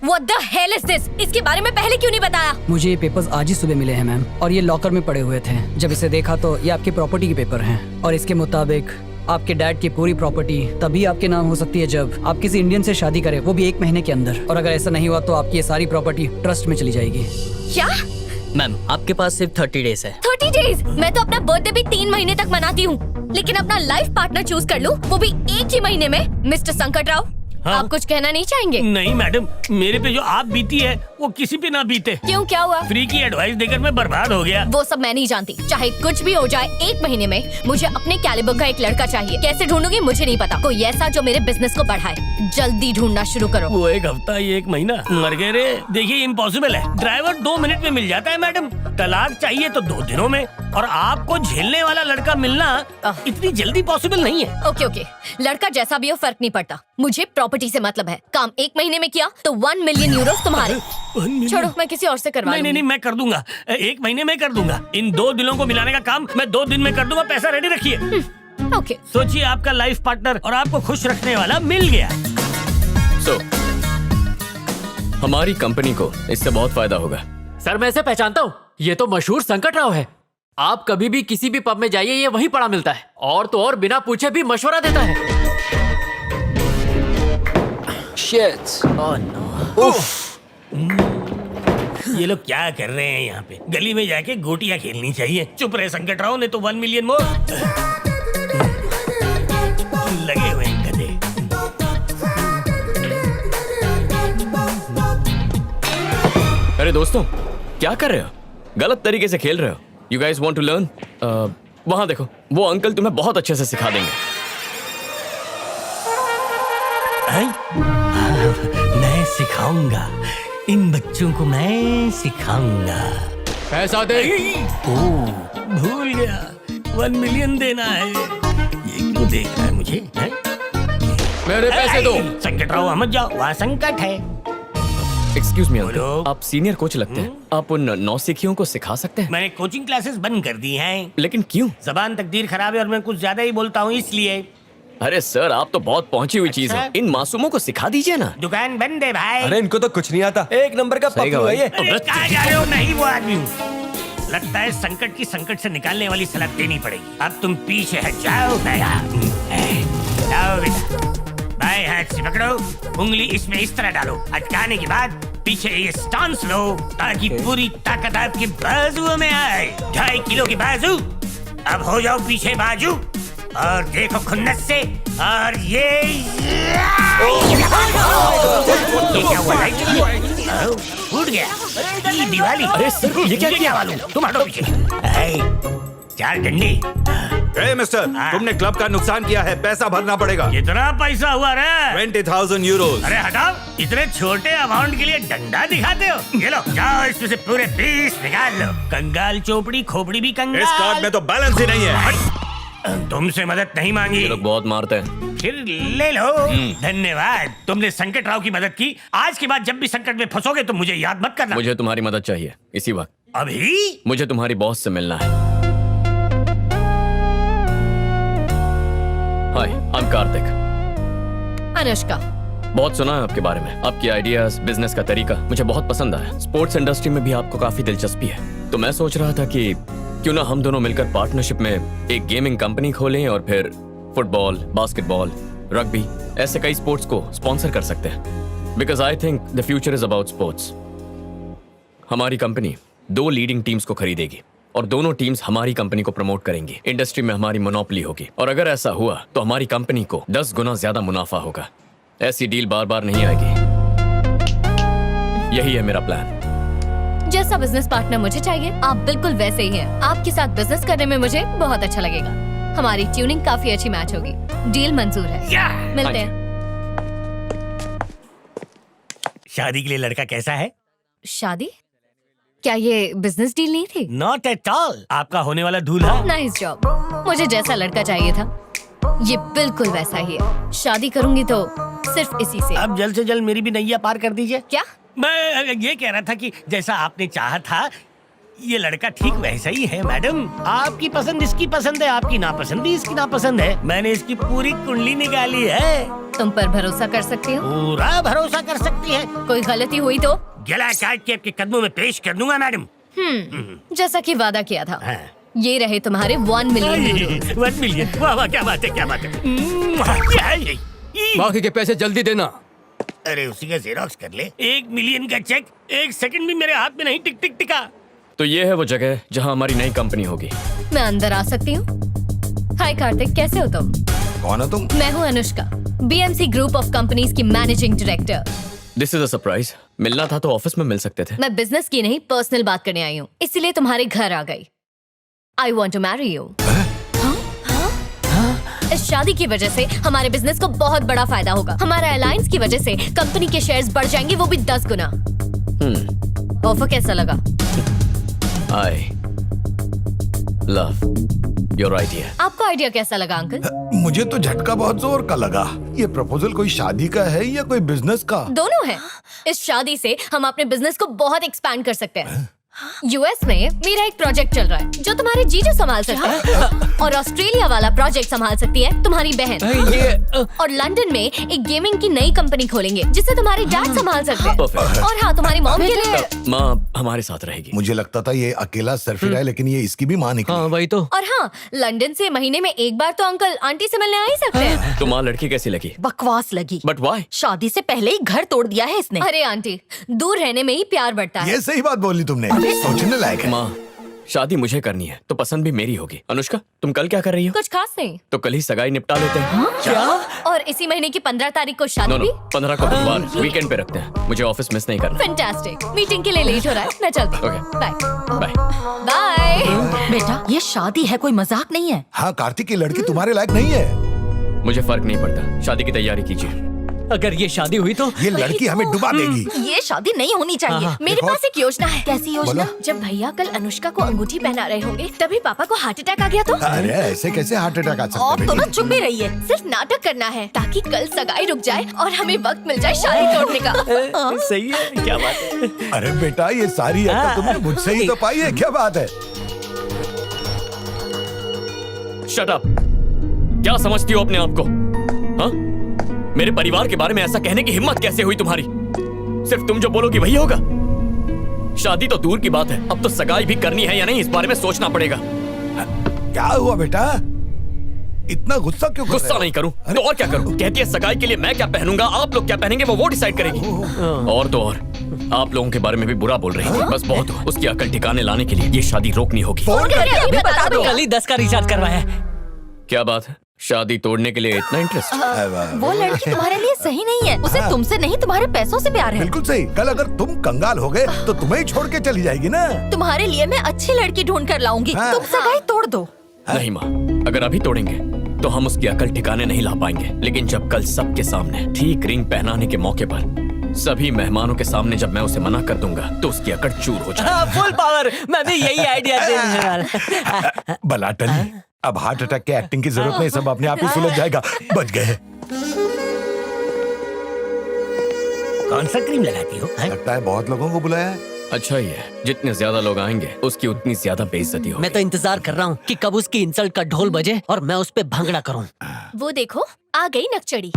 What the hell is this? इसके बारे में पहले क्यों नहीं बताया? मुझे ये पेपर्स आज ही सुबह मिले हैं मैम, और ये लॉकर में पड़े हुए थे। जब इसे देखा तो ये आपकी प्रॉपर्टी के पेपर हैं, और इसके मुताबिक आपके डैड की पूरी प्रॉपर्टी तभी आपके नाम हो सकती है जब आप किसी इंडियन से शादी करें, वो भी 1 महीने के अंदर। और अगर ऐसा नहीं हुआ तो आपकी ये सारी प्रॉपर्टी ट्रस्ट में चली जाएगी। क्या? मैम आपके पास सिर्फ 30 डेज है। 30 डेज? मैं तो अपना बर्थडे भी 3 महीने तक मनाती हूँ, लेकिन अपना लाइफ पार्टनर चूज कर लूँ, वो भी 1 ही महीने में। मिस्टर संकट राव, हाँ? आप कुछ कहना नहीं चाहेंगे? नहीं मैडम, मेरे पे जो आप बीती है वो किसी पे ना बीते। क्यों, क्या हुआ? फ्री की एडवाइस देकर मैं बर्बाद हो गया। वो सब मैं नहीं जानती, चाहे कुछ भी हो जाए 1 महीने में मुझे अपने कैलिबर का एक लड़का चाहिए। कैसे ढूंढूंगी मुझे नहीं पता, कोई ऐसा जो मेरे बिजनेस को बढ़ाए। जल्दी ढूंढना शुरू करो। वो 1 हफ्ता, ये 1 महीना, मर गए रे। देखिए इम्पॉसिबल है, ड्राइवर 2 मिनट में मिल जाता है मैडम। तलाक चाहिए तो 2 दिनों में, और आपको झेलने वाला लड़का मिलना इतनी जल्दी पॉसिबल नहीं है। ओके, लड़का जैसा भी हो फर्क नहीं पड़ता, मुझे प्रॉपर्टी से मतलब है। काम 1 महीने में किया तो 1 मिलियन यूरो तुम्हारे। छोड़ो, मैं किसी और से करवा लूंगी। नहीं, मैं कर दूंगा, 1 महीने में कर दूंगा। इन 2 दिलों को मिलाने का काम मैं 2 दिन में कर दूंगा। पैसा रेडी रखिए। ओके। सोचिए, आपका लाइफ पार्टनर और आपको खुश रखने वाला मिल गया। हमारी कंपनी को इससे बहुत फायदा होगा। सर मैं इसे पहचानता हूँ, ये तो मशहूर संकट राव है। आप कभी भी किसी भी पब में जाइए, ये वहीं पड़ा मिलता है, और तो और बिना पूछे भी मशवरा देता है। Shit. Oh no. ये लोग क्या कर रहे हैं यहाँ पे? गली में जाके गोटियां खेलनी चाहिए। चुप रहे संकट राव, ने तो 1 मिलियन मोर। लगे हुए हैं गधे। अरे दोस्तों, क्या कर रहे हो? गलत तरीके से खेल रहे हो। You guys want to learn? वहाँ देखो, वो अंकल तुम्हें बहुत अच्छे से सिखा देंगे। मैं सिखाऊंगा, इन बच्चों को मैं सिखाऊंगा। पैसा दे। भूल गया, 1 मिलियन देना है। ये क्यों देख रहा है मुझे? है? मेरे पैसे दो। संकट राव मत जाओ, वहाँ संकट है। एक्सक्यूज मी बोलो। अंकल, आप सीनियर कोच लगते हैं। आप उन नौसिखियों को सिखा सकते हैं? मैंने कोचिंग क्लासेस बंद कर दी हैं। लेकिन क्यों? जबान तकदीर खराब है और मैं कुछ ज्यादा ही बोलता हूँ, इसलिए। अरे सर, आप तो बहुत पहुंची हुई चीज है। इन मासूमों को सिखा दीजिए ना। दुकान बंद है भाई। अरे इनको तो कुछ नहीं आता। 1 नंबर का सही पप्पू है ये। अरे कहाँ जा रहे हो? नहीं वो आदमी हूँ। लगता है संकट की संकट से निकालने वाली सलाह देनी पड़ेगी। अब तुम पीछे हट जाओ। जाओ बेटा, बाएं हाथ से पकड़ो, उंगली इसमें इस तरह डालो, अटकाने के बाद पीछे ये स्टांस लो ताकि पूरी ताकत आपके बाजुओं में आए। 2.5 किलो की बाजू। अब हो जाओ पीछे बाजू, और देखो खुन्नस से। और ये क्या हुआ? फूट गया। ये दिवाली। अरे सर, ये क्या किया? वालों, तुम हटो पीछे। 4 डंडे। ए मिस्टर, तुमने क्लब का नुकसान किया है, पैसा भरना पड़ेगा। कितना पैसा हुआ रे? 20,000 यूरोज। अरे हटाओ, इतने छोटे अमाउंट के लिए डंडा दिखाते हो? ये लो, जाओ इसमें से पूरे 20 निकाल लो। कंगाल चोपड़ी खोपड़ी भी कंगाल। इस कार्ड में तो बैलेंस ही नहीं है। तुमसे मदद नहीं मांगी। ये लोग बहुत मारते हैं। फिर ले लो। धन्यवाद, तुमने संकट राव की मदद की। आज के बाद जब भी संकट में फंसोगे तो मुझे याद मत करना। मुझे तुम्हारी मदद चाहिए इसी वक्त। अभी? मुझे तुम्हारी बॉस से मिलना है। हाय, आई एम कार्तिक। अनुष्का। बहुत सुना है आपके बारे में। आपकी आइडियाज, बिजनेस का तरीका मुझे बहुत पसंद आया। स्पोर्ट्स इंडस्ट्री में भी आपको काफी दिलचस्पी है, तो मैं सोच रहा था कि क्यों ना हम दोनों मिलकर पार्टनरशिप में एक गेमिंग कंपनी खोलें और फिर फुटबॉल, बास्केटबॉल, रग्बी, ऐसे कई स्पोर्ट्स को स्पॉन्सर कर सकते हैं। Because I think the future is about sports. हमारी कंपनी 2 लीडिंग टीम्स को खरीदेगी और दोनों टीम्स हमारी कंपनी को प्रमोट करेंगी। इंडस्ट्री में हमारी मोनोपोली होगी, और अगर ऐसा हुआ तो हमारी कंपनी को 10 गुना ज्यादा मुनाफा होगा। ऐसी डील बार बार नहीं आएगी। यही है मेरा प्लान। जैसा बिजनेस पार्टनर मुझे चाहिए, आप बिल्कुल वैसे ही हैं। आपके साथ बिजनेस करने में मुझे बहुत अच्छा लगेगा। हमारी ट्यूनिंग काफी अच्छी मैच होगी। डील मंजूर है। मिलते हैं। शादी के लिए लड़का कैसा है? शादी? क्या ये बिजनेस डील नहीं थी? Not at all. आपका होने वाला दूल्हा। Nice job. मुझे जैसा लड़का चाहिए था, ये बिल्कुल वैसा ही है। शादी करूंगी तो सिर्फ इसी से। अब जल्द से जल्द मेरी भी नैया पार कर दीजिए। क्या? मैं ये कह रहा था कि जैसा आपने चाहा था ये लड़का ठीक वैसा ही है मैडम। आपकी पसंद इसकी पसंद है, आपकी नापसंद भी इसकी नापसंद है। मैंने इसकी पूरी कुंडली निकाली है। तुम पर भरोसा कर सकती हो? पूरा भरोसा कर सकती है। कोई गलती हुई तो? गला काट के आपके कदमों में पेश कर दूंगा मैडम। जैसा कि वादा किया था। हाँ। ये रहे तुम्हारे 1 मिलियन। 1 मिलियन, वाह वाह, क्या बात है, क्या बात है। क्या है ये? बाकी के पैसे जल्दी देना। अरे उसी का जेरोक्स कर ले। 1 मिलियन का चेक 1 सेकंड भी मेरे हाथ में नहीं टिक टिक टिका। तो ये है वो जगह जहाँ हमारी नई कंपनी होगी। मैं अंदर आ सकती हूँ? हाय कार्तिक, कैसे हो तुम? कौन हो तुम? मैं हूँ Anushka, BMC group of companies की managing director. This is a surprise. मिलना था तो ऑफिस में मिल सकते थे। मैं बिजनेस की नहीं, पर्सनल बात करने आई हूँ, इसीलिए तुम्हारे घर आ गई। I want to marry you. इस शादी की वजह से हमारे बिजनेस को बहुत बड़ा फायदा होगा। हमारा अलायंस की वजह से कंपनी के शेयर्स बढ़ जाएंगे, वो भी 10 गुना। ऑफर कैसा लगा? I love your idea. आपको आइडिया कैसा लगा अंकल? मुझे तो झटका बहुत जोर का लगा। ये प्रपोजल कोई शादी का है या कोई बिजनेस का? दोनों है। इस शादी से हम अपने बिजनेस को बहुत एक्सपैंड कर सकते हैं। यूएस में मेरा एक प्रोजेक्ट चल रहा है जो तुम्हारे जीजू संभाल सकते हैं, और ऑस्ट्रेलिया वाला प्रोजेक्ट संभाल सकती है तुम्हारी बहन। और लंदन में एक गेमिंग की नई कंपनी खोलेंगे जिसे तुम्हारे डैड संभाल सकते हैं। Perfect. और हाँ, तुम्हारी मॉम के लिए। माँ हमारे साथ रहेगी। मुझे लगता था ये अकेला सरफिरा है, लेकिन ये इसकी भी माँ निकली। हाँ वही तो। और हाँ, लंदन से महीने में एक बार तो अंकल आंटी से मिलने आ ही सकते हैं। तो माँ लड़की कैसी लगी? बकवास लगी। But why? शादी से पहले ही घर तोड़ दिया है इसने। अरे आंटी, दूर रहने में ही प्यार बढ़ता है। ये सही बात बोली तुमने, सोचने लायक है। माँ शादी मुझे करनी है तो पसंद भी मेरी होगी। अनुष्का तुम कल क्या कर रही हो? कुछ खास नहीं। तो कल ही सगाई निपटा लेते हैं। क्या? और इसी महीने की 15 तारीख को शादी नो भी? 15 को बुधवार वीकेंड पे रखते हैं। मुझे ऑफिस मिस नहीं करना। फैंटास्टिक। मीटिंग के लिए लेट हो रहा है, मैं चलती हूँ। Okay. Bye bye. बाय। बेटा ये शादी है, कोई मजाक नहीं है। हाँ, कार्तिक की लड़की तुम्हारे लायक नहीं है। मुझे फर्क नहीं पड़ता, शादी की तैयारी कीजिए। अगर ये शादी हुई तो ये लड़की हमें डुबा देगी। ये शादी नहीं होनी चाहिए। मेरे पास एक योजना है। कैसी योजना? जब भैया कल अनुष्का को अंगूठी पहना रहे होंगे तभी पापा को हार्ट अटैक आ गया तो? अरे ऐसे कैसे हार्ट अटैक आ सकता और है तो ना बेटी? चुप ही रहिए। सिर्फ नाटक करना है ताकि कल सगाई रुक जाए और हमें वक्त मिल जाए शादी तोड़ने का। सही है, क्या बात है। अरे बेटा, ये सारी अकल तुमने मुझसे ही तो पाई है, क्या बात है? Shut up. क्या समझती हो अपने आप को? हाँ? मेरे परिवार के बारे में ऐसा कहने की हिम्मत कैसे हुई तुम्हारी? सिर्फ तुम जो बोलोगी वही होगा? शादी तो दूर की बात है, अब तो सगाई भी करनी है या नहीं इस बारे में सोचना पड़ेगा। क्या हुआ बेटा, इतना गुस्सा क्यों कर रहे गुस्सा हो? नहीं करूं तो और क्या करूं? कहती है सगाई के लिए मैं क्या पहनूंगा, आप लोग क्या पहनेंगे वो डिसाइड करेगी। और तो और आप लोगों के बारे में भी बुरा बोल रही थी। बस बहुत हुआ। उसकी अकल ठिकाने लाने के लिए ये शादी रोकनी होगी। फोन करके अभी बता दो। कल ही 10 का रिचार्ज करवाया है। क्या बात है, शादी तोड़ने के लिए इतना इंटरेस्ट? वो लड़की तुम्हारे लिए सही नहीं है। उसे तुमसे नहीं तुम्हारे पैसों से प्यार है। बिल्कुल सही। कल अगर तुम कंगाल हो गए तो तुम्हें ही छोड़ के चली जाएगी ना। तुम्हारे लिए मैं अच्छी लड़की ढूंढ कर लाऊंगी। हाँ। तुम सगाई तोड़ दो। नहीं माँ, अगर अभी तोड़ेंगे तो हम उसकी अकल ठिकाने नहीं ला पाएंगे। लेकिन जब कल सबके सामने ठीक रिंग पहनाने के मौके पर सभी मेहमानों के सामने जब मैं उसे मना कर दूंगा तो उसकी अकड़ चूर हो जाएगी। Full power. मैं भी यही आइडिया देने वाला। भला टली, अब हार्ट अटैक के एक्टिंग की जरूरत नहीं, सब अपने आप ही सुलझ जाएगा। बच गए। कौन सा क्रीम लगाती हो? लगता है बहुत लोगों को बुलाया है। अच्छा ही है, जितने ज्यादा लोग आएंगे उसकी उतनी ज्यादा बेइज्जती होगी। मैं तो इंतजार कर रहा हूँ कि कब उसकी इंसल्ट का ढोल बजे और मैं उस पे भंगड़ा करूँ। वो देखो आ गई नकचड़ी।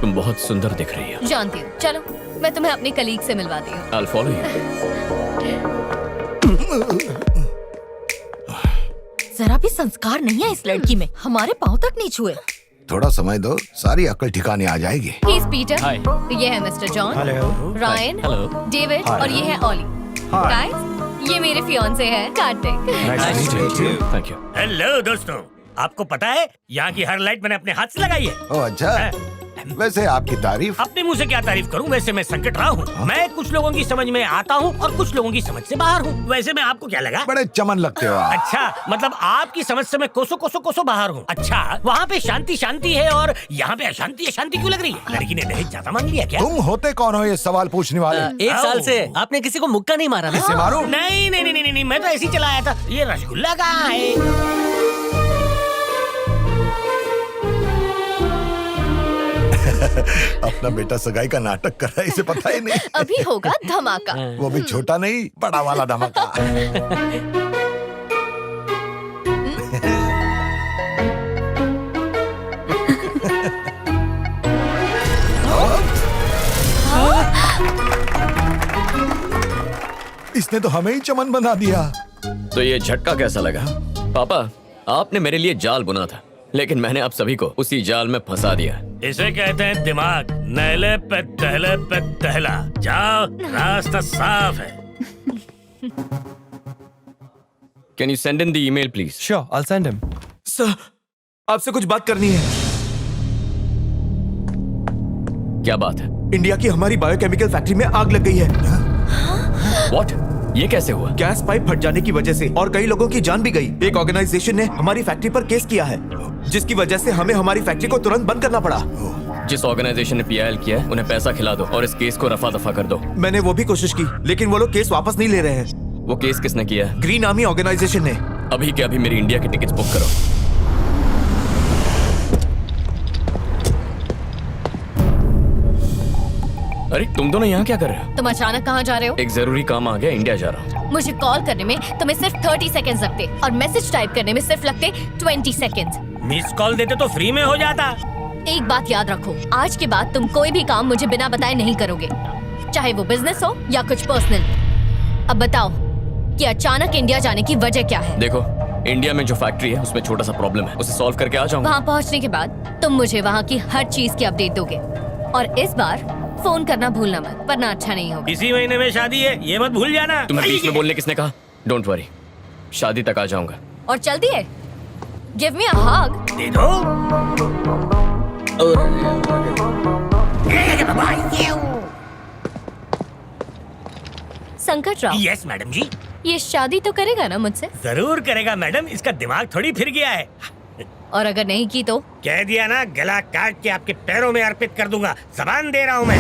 तुम बहुत सुंदर दिख रही हो। जानती हूँ, चलो मैं तुम्हें अपने कलीग से मिलवाती हूँ। I'll follow you। जरा भी संस्कार नहीं है इस लड़की में। हमारे पाँव तक नहीं छुए। थोड़ा समय दो, सारी अकल ठिकाने आ जाएगी। He is Peter। Hi। ये है mister John, Ryan, Hello। David और ये है ऑली। गाइस, ये मेरे फियांसे हैं कार्तिक। Thank you. हेलो दोस्तों, आपको पता है यहाँ की हर लाइट मैंने अपने हाथ से लगाई है। ओ अच्छा, वैसे आपकी तारीफ। अपने मुंह से क्या तारीफ करूं? वैसे मैं संकट रहा हूँ। मैं कुछ लोगों की समझ में आता हूँ और कुछ लोगों की समझ से बाहर हूँ। वैसे मैं आपको क्या लगा? बड़े चमन लगते हो आप। अच्छा, मतलब आपकी समझ से मैं कोसों बाहर हूँ। अच्छा, वहाँ पे शांति शांति है और यहाँ पे अशांति अशांति क्यों लग रही है? लड़की ने दहेज ज्यादा मांग लिया क्या? तुम होते कौन हो ये सवाल पूछने वाले? 1 साल से आपने किसी को मुक्का नहीं मारा ना? इससे मारूं? नहीं नहीं नहीं नहीं नहीं, मैं तो ऐसे ही चलाया था। ये रसगुल्ला कहाँ है? अपना बेटा सगाई का नाटक कर रहा है, इसे पता ही नहीं। अभी होगा धमाका। वो भी छोटा नहीं, बड़ा वाला धमाका। इसने तो हमें ही चमन बना दिया। तो ये झटका कैसा लगा? पापा, आपने मेरे लिए जाल बुना था, लेकिन मैंने आप सभी को उसी जाल में फंसा दिया। इसे कहते हैं दिमाग। नहले पे दहला। जाओ, रास्ता साफ है। Can you send in the email please? Sure, I will send him. Sir, आपसे कुछ बात करनी है। क्या बात है? इंडिया की हमारी बायोकेमिकल फैक्ट्री में आग लग गई है। व्हाट? ये कैसे हुआ? गैस पाइप फट जाने की वजह से और कई लोगों की जान भी गई। एक ऑर्गेनाइजेशन ने हमारी फैक्ट्री पर केस किया है, जिसकी वजह से हमें हमारी फैक्ट्री को तुरंत बंद करना पड़ा। जिस ऑर्गेनाइजेशन ने पीआईएल किया है, उन्हें पैसा खिला दो और इस केस को रफा दफा कर दो। मैंने वो भी कोशिश की, लेकिन वो लोग केस वापस नहीं ले रहे हैं। वो केस किसने किया है? ग्रीन आर्मी ऑर्गेनाइजेशन ने। अभी के अभी मेरी इंडिया की टिकट्स बुक करो। अरे तुम दोनों यहाँ क्या कर रहे हो? तुम अचानक कहाँ जा रहे हो? एक जरूरी काम आ गया, इंडिया जा रहा हूँ। मुझे कॉल करने में तुम्हें सिर्फ 30 सेकंड्स लगते और मैसेज टाइप करने में सिर्फ लगते 20 सेकंड्स। मिस कॉल देते तो फ्री में हो जाता। एक बात याद रखो, आज के बाद तुम कोई भी काम मुझे बिना बताए नहीं करोगे, चाहे वो बिजनेस हो या कुछ पर्सनल। अब बताओ कि अचानक इंडिया जाने की वजह क्या है? देखो, इंडिया में जो फैक्ट्री है उसमें छोटा सा प्रॉब्लम है, उसे सॉल्व करके आ जाऊंगा। वहाँ पहुँचने के बाद तुम मुझे वहाँ की हर चीज की अपडेट दोगे और इस बार फोन करना भूलना मत, वरना अच्छा नहीं होगा। इसी महीने में शादी है, ये मत भूल जाना। तुम्हें बीच में बोलने किसने कहा? डोंट वरी, शादी तक आ जाऊंगा। और चलती है, गिव मी अ हग। दे दो। संकट राव, यस मैडम जी। ये शादी तो करेगा ना मुझसे? जरूर करेगा मैडम, इसका दिमाग थोड़ी फिर गया है। और अगर नहीं की तो? कह दिया ना, गला काट के आपके पैरों में अर्पित कर दूंगा। जबान दे रहा हूँ मैं।